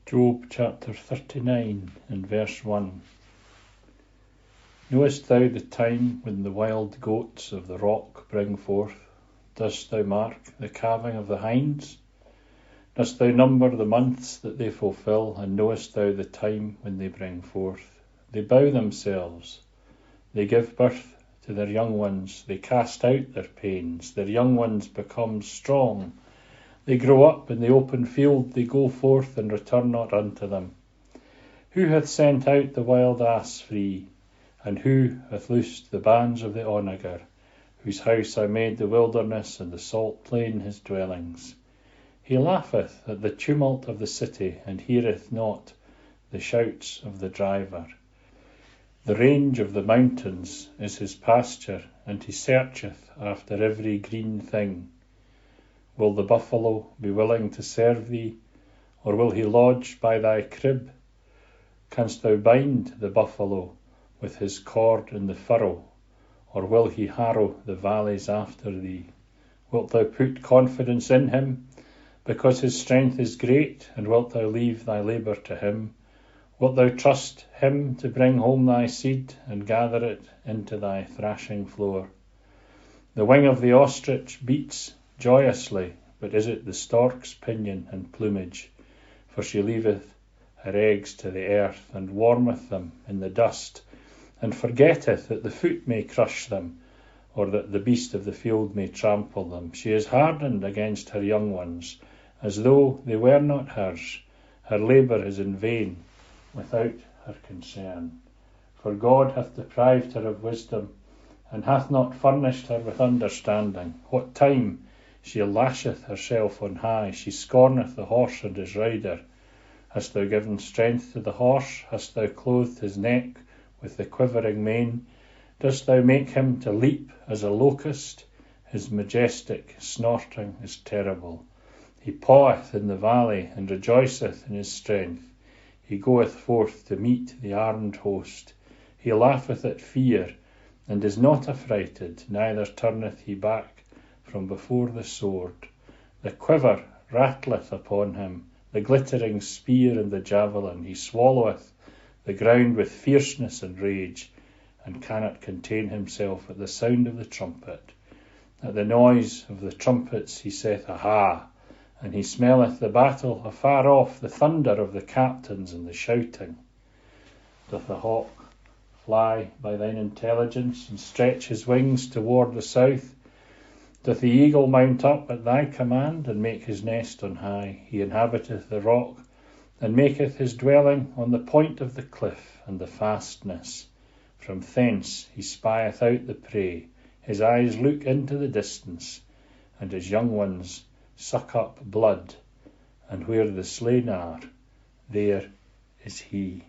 Job chapter 39 and verse 1. Knowest thou the time when the wild goats of the rock bring forth? Dost thou mark the calving of the hinds? Dost thou number the months that they fulfil, and knowest thou the time when they bring forth? They bow themselves, they give birth to their young ones, they cast out their pains, their young ones become strong. They grow up in the open field, they go forth and return not unto them. Who hath sent out the wild ass free? And who hath loosed the bands of the onager, whose house I made the wilderness, and the salt plain his dwellings? He laugheth at the tumult of the city, and heareth not the shouts of the driver. The range of the mountains is his pasture, and he searcheth after every green thing. Will the buffalo be willing to serve thee, or will he lodge by thy crib? Canst thou bind the buffalo with his cord in the furrow, or will he harrow the valleys after thee? Wilt thou put confidence in him, because his strength is great, and wilt thou leave thy labour to him? Wilt thou trust him to bring home thy seed, and gather it into thy thrashing floor? The wing of the ostrich beats joyously, but is it the stork's pinion and plumage? For she leaveth her eggs to the earth, and warmeth them in the dust, and forgetteth that the foot may crush them, or that the beast of the field may trample them. She is hardened against her young ones, as though they were not hers. Her labour is in vain, without her concern. For God hath deprived her of wisdom, and hath not furnished her with understanding. What time she lasheth herself on high, she scorneth the horse and his rider. Hast thou given strength to the horse? Hast thou clothed his neck with the quivering mane? Dost thou make him to leap as a locust? His majestic snorting is terrible. He paweth in the valley, and rejoiceth in his strength. He goeth forth to meet the armed host. He laugheth at fear, and is not affrighted, neither turneth he back from before the sword. The quiver rattleth upon him, the glittering spear and the javelin. He swalloweth the ground with fierceness and rage, and cannot contain himself at the sound of the trumpet. At the noise of the trumpets he saith, Aha! And he smelleth the battle afar off, the thunder of the captains and the shouting. Doth the hawk fly by thine intelligence, and stretch his wings toward the south? Doth the eagle mount up at thy command, and make his nest on high? He inhabiteth the rock, and maketh his dwelling on the point of the cliff and the fastness. From thence he spieth out the prey. His eyes look into the distance, and his young ones suck up blood. And where the slain are, there is he.